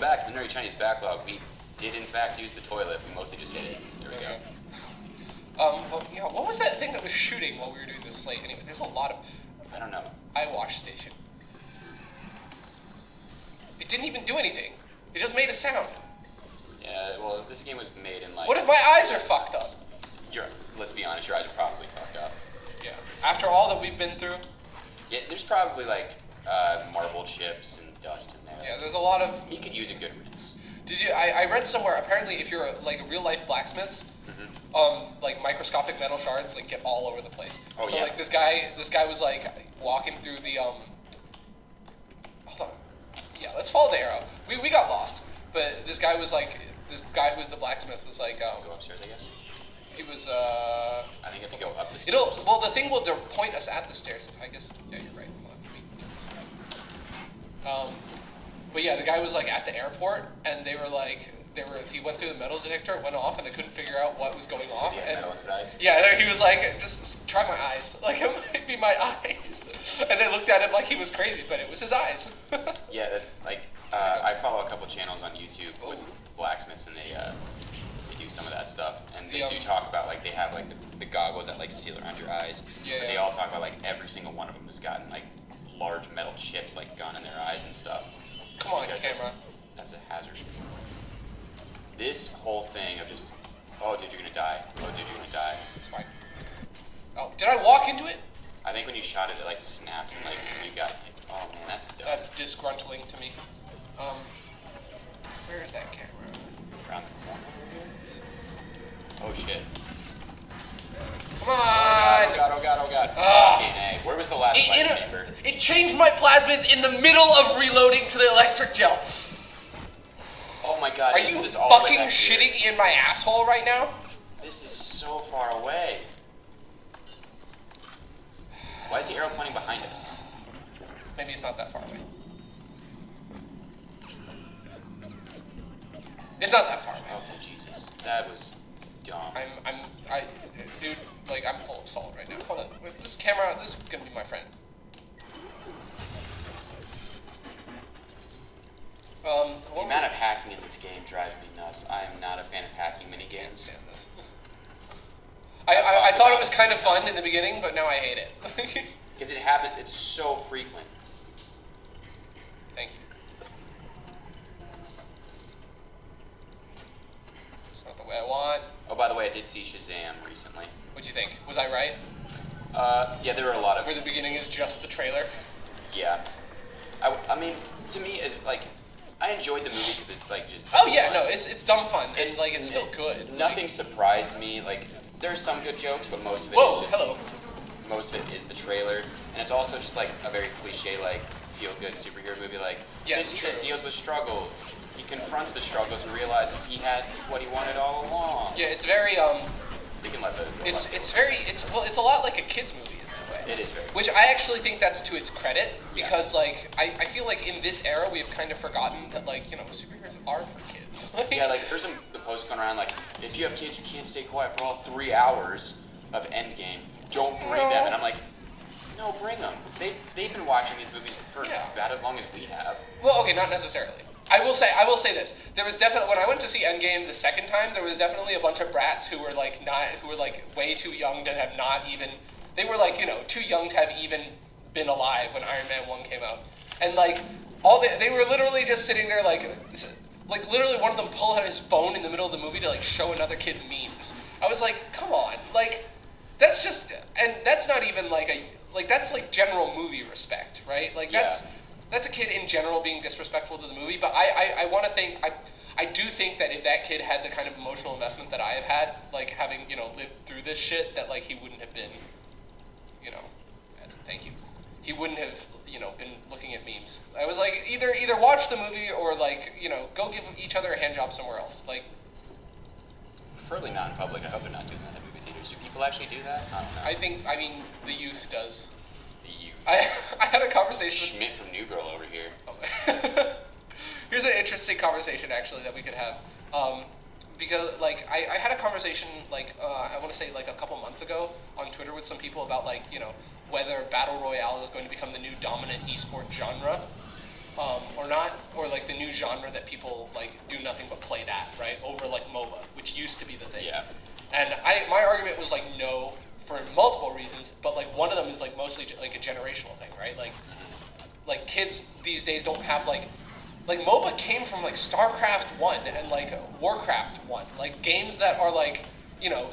back to the Nerdy Chinese Backlog. We did, in fact, use the toilet. We mostly just hit it. There we go. Well, yeah, what was that thing that was shooting while we were doing this slate? Anyway, there's a lot of... I don't know. Eyewash station. It didn't even do anything. It just made a sound. Yeah, well, this game was made in, like... What if my eyes are fucked up? Let's be honest, your eyes are probably fucked up. Yeah. After all that we've been through? Yeah, there's probably, like, marble chips and dust in there. Yeah, there's a lot of... He could use a good rinse. Did you... I read somewhere, apparently, if you're, like, a real-life blacksmith, like, microscopic metal shards, like, get all over the place. Oh, so, yeah. like, this guy was, like, walking through the, Hold on. Yeah, let's follow the arrow. We got lost. But this guy was, like... This guy who was the blacksmith was, like, Go upstairs, I guess. He was, I think you have to go up the stairs. Well, the thing will point us at the stairs. I guess, yeah, you're right. But yeah, the guy was, like, at the airport, and he went through the metal detector, it went off, and they couldn't figure out what was going off. Does he have metal in his eyes? Yeah, he was like, just try my eyes. Like, it might be my eyes. And they looked at him like he was crazy, but it was his eyes. Yeah, that's, like, I follow a couple channels on YouTube with blacksmiths, and they do some of that stuff. And they do talk about, like, they have, like, the goggles that, like, seal around your eyes. Yeah, but they all talk about, like, every single one of them has gotten, like, large metal chips, like, gone in their eyes and stuff. Come on, camera. That's a hazard. This whole thing of just, oh, dude, you're gonna die. Oh, dude, you're gonna die. It's fine. Oh, did I walk into it? I think when you shot it, it, like, snapped, and, like, you got, like, oh, man, that's dumb. That's disgruntling to me. Where is that camera? Around the corner over here? Oh, shit. Come on! Oh, God, oh, God, oh, God. Ugh. Where was the last fight chamber? It changed my plasmids in the middle of reloading to the electric gel. Oh my God! Are you fucking shitting in my asshole right now? This is so far away. Why is the arrow pointing behind us? Maybe it's not that far away. It's not that far away. Okay, Jesus, that was dumb. Dude, like, I'm full of salt right now. Hold on, with this camera, this is gonna be my friend. The amount of hacking in this game drives me nuts. I am not a fan of hacking minigames. I thought it was kind of fun in the beginning, but now I hate it. Because it happens, it's so frequent. Thank you. It's not the way I want. Oh, by the way, I did see Shazam recently. What'd you think? Was I right? Yeah, there were a lot of... Where the beginning is just the trailer? Yeah. I mean, to me, it's like... I enjoyed the movie because it's like just... Oh yeah, no, it's dumb fun. It's like, it's still good. Nothing surprised me. Like, there's some good jokes, but most of it is just... Hello. Most of it is the trailer. And it's also just like a very cliche, like, feel-good superhero movie. Like, this kid deals with struggles. He confronts the struggles and realizes he had what he wanted all along. Yeah, it's very, We can let the... It's a lot like a kid's movie. It is very. Which I actually think that's to its credit, because like I feel like in this era we have kind of forgotten that, like, you know, superheroes are for kids. Yeah, like there's the post going around like, if you have kids who can't stay quiet for all 3 hours of Endgame, don't bring them. And I'm like, no, bring them. They've been watching these movies for about as long as we have. Well, okay, not necessarily. I will say this. There was definitely, when I went to see Endgame the second time, there was definitely a bunch of brats who were like way too young to have not even. They were like, you know, too young to have even been alive when Iron Man 1 came out. And like, they were literally just sitting there like literally one of them pulled out his phone in the middle of the movie to like show another kid memes. I was like, come on, like, that's just, and that's not even like that's like general movie respect, right? Like that's a kid in general being disrespectful to the movie, but I want to think, I do think that if that kid had the kind of emotional investment that I have had, like having, you know, lived through this shit, that like he wouldn't have been, you know, thank you. He wouldn't have, you know, been looking at memes. I was like, either watch the movie or like, you know, go give each other a hand job somewhere else. Like, preferably not in public. I hope they're not doing that at movie theaters. Do people actually do that? I don't know. I mean, the youth does. The youth. I had a conversation Schmidt from New Girl over here. Here's an interesting conversation actually that we could have. Because like I had a conversation like I want to say like a couple months ago on Twitter with some people about like, you know, whether Battle Royale is going to become the new dominant esport genre or not, or like the new genre that people like do nothing but play that, right? Over like MOBA, which used to be the thing. Yeah. And my argument was like no for multiple reasons, but like one of them is like mostly like a generational thing, right? Like kids these days don't have like MOBA came from like StarCraft 1 and like Warcraft 1, like games that are like, you know,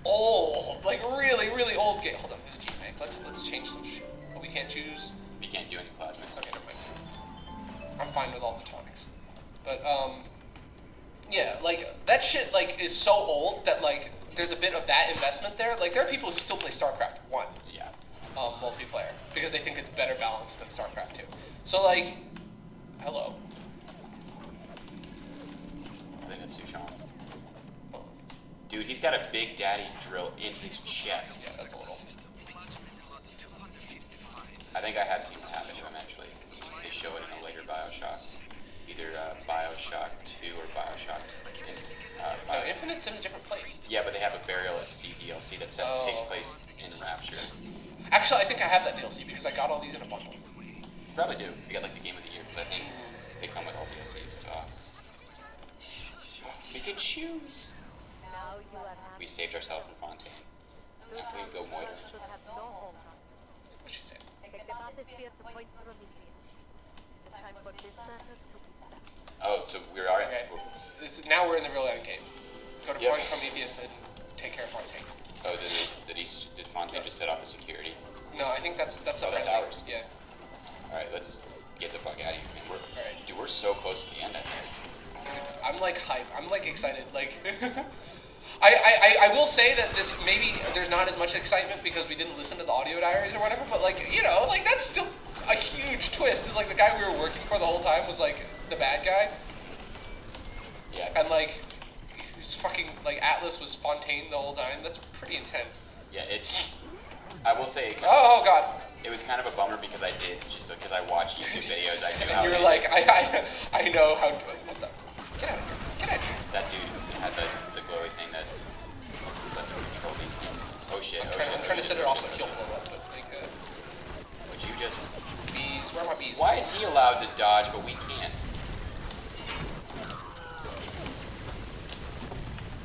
old, like really, really old game. Hold on, there's a G-Mag. Let's change some shit. Oh, we can't choose. We can't do any plasmas. Okay, never mind. I'm fine with all the tonics. But yeah, like that shit like is so old that like there's a bit of that investment there. Like there are people who still play StarCraft 1. Yeah. Multiplayer because they think it's better balanced than StarCraft 2. So like, hello. I think that's Sushan. Dude, he's got a Big Daddy drill in his chest. Yeah, that's a little. I think I have seen what happened to him actually. They show it in a later Bioshock. Either Bioshock 2 or Bioshock. No, Infinite's in a different place. Yeah, but they have a Burial at Sea DLC that takes place in Rapture. Actually, I think I have that DLC because I got all these in a bundle. You probably do. You got like the Game of the Year, because I think they come with all DLC. We can choose. We saved ourselves from Fontaine. Now can we go moiter? What'd she say? Oh, so we're already. Okay. Now we're in the real end game. Go to Point Prometheus and take care of Fontaine. Oh, did Fontaine just set off the security? No, I think that's that's ours. Yeah. All right, let's get the fuck out of here. Man. Alright. Dude, we're so close to the end, I think. Dude, I'm like hype. I'm like excited. Like, I will say that this maybe there's not as much excitement because we didn't listen to the audio diaries or whatever. But like, you know, like that's still a huge twist. Is like the guy we were working for the whole time was like the bad guy. Yeah. And like, his fucking like Atlas was Fontaine the whole time. That's pretty intense. Yeah, I will say. Oh god. It was kind of a bummer because I did just because I watch YouTube videos. I knew And how. you were like, I know how. What the? Get out of here! Get out of here! That dude had the glowy thing that lets him control these things. Oh shit! I'm trying to set it off so he'll blow up, but like. Would you just? Bees. Where are my bees? Why is he allowed to dodge but we can't?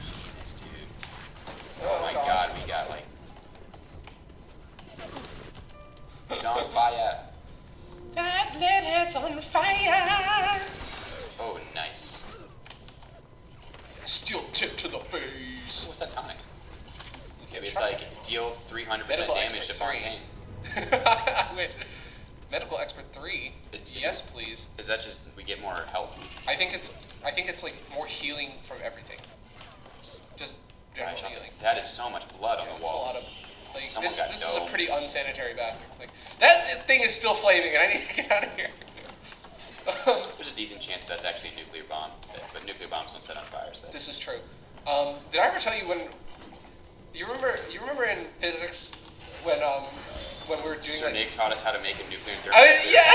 Jesus, dude. Oh my god, we got like. He's on fire. That lead head's on fire. Oh, nice. Steel tip to the face. What's that tonic? Okay, but it's like deal 300% damage to Fontaine. Wait, Medical Expert 3? Yes, please. Is that just we get more health? I think it's like more healing from everything. Just general healing. That is so much blood on the wall. That's a lot of. Like, Someone this got is a domed. pretty unsanitary bathroom. Like that thing is still flaming, and I need to get out of here. There's a decent chance that's actually a nuclear bomb, but nuclear bombs don't set on fire. So This is true. Did I ever tell you when? You remember in physics when we were doing Sir Nick taught us how to make a nuclear thermal. yeah,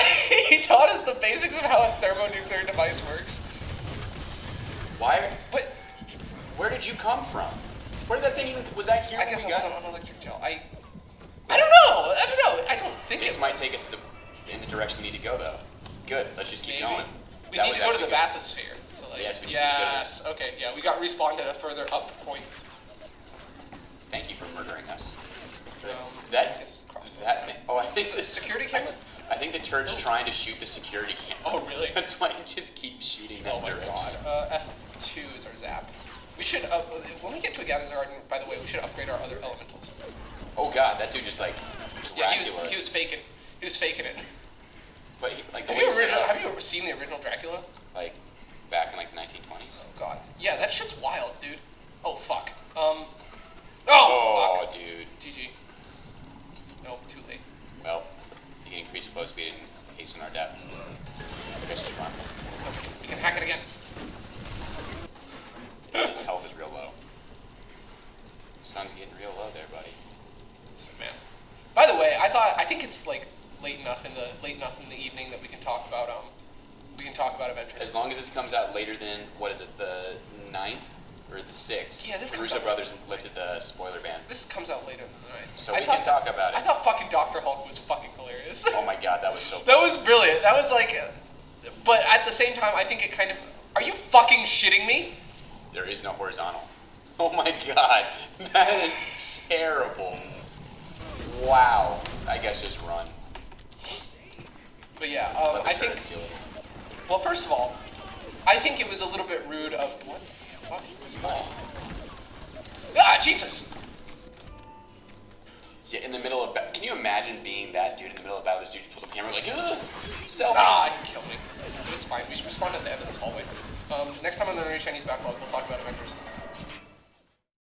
he taught us the basics of how a thermonuclear device works. Why? What? Where did you come from? Where did that thing even? Was that here? I guess when I we was got? on electric gel. I don't know. I don't think This it might take us in the direction we need to go, though. Good. Let's just keep Maybe. going. We That need was to go to the actually good. bathysphere. So like, Yes, we need to go to this. okay, yeah, we got respawned at a further up point. Thank you for murdering us. I That guess crossbow. thing. Oh, I think the Security camera? I think the turd's trying to shoot the security camera. Oh, really? That's why he just keeps shooting that Oh my direction. god. F2 is our zap. We should, when we get to a Gather's Garden, by the way, we should upgrade our other elementals. Oh god, that dude just like Yeah, Dracula. he was faking. He was faking it. But he, like the Have way he set up, you ever seen the original Dracula? like back in like the 1920s. Oh god. Yeah, that shit's wild, dude. Oh fuck. Oh, Fuck. dude. GG. No, too late. Well, you can increase flow speed and hasten our death. I guess just run. Okay, we can hack it again. Its health is real low. Sun's getting real low there, buddy. Listen, man. By the way, I think it's like late enough in the evening that we can talk about Adventures. As long as this comes out later than what is it, the 9th or the 6th? Yeah, this the comes Russo out- brothers lifted the spoiler ban. This comes out later tonight. So we can talk about it. I thought fucking Dr. Hulk was fucking hilarious. Oh my god, that was so. That was brilliant. That was like But at the same time, I think it kind of... Are you fucking shitting me? There is no horizontal. Oh my god. That is terrible. Wow. I guess just run. But yeah, Let the I think... turret steal it. Well, first of all, I think it was a little bit rude of... What the fuck is this ball? Ah, Jesus! Yeah, in the middle of... Can you imagine being that dude in the middle of battle? This dude pulls up a camera like, ugh! Selfie! Ah, he killed me. It's fine. We should respond at the end of this hallway. Next time on the Nerdy Chinese Backlog, we'll talk about Avengers.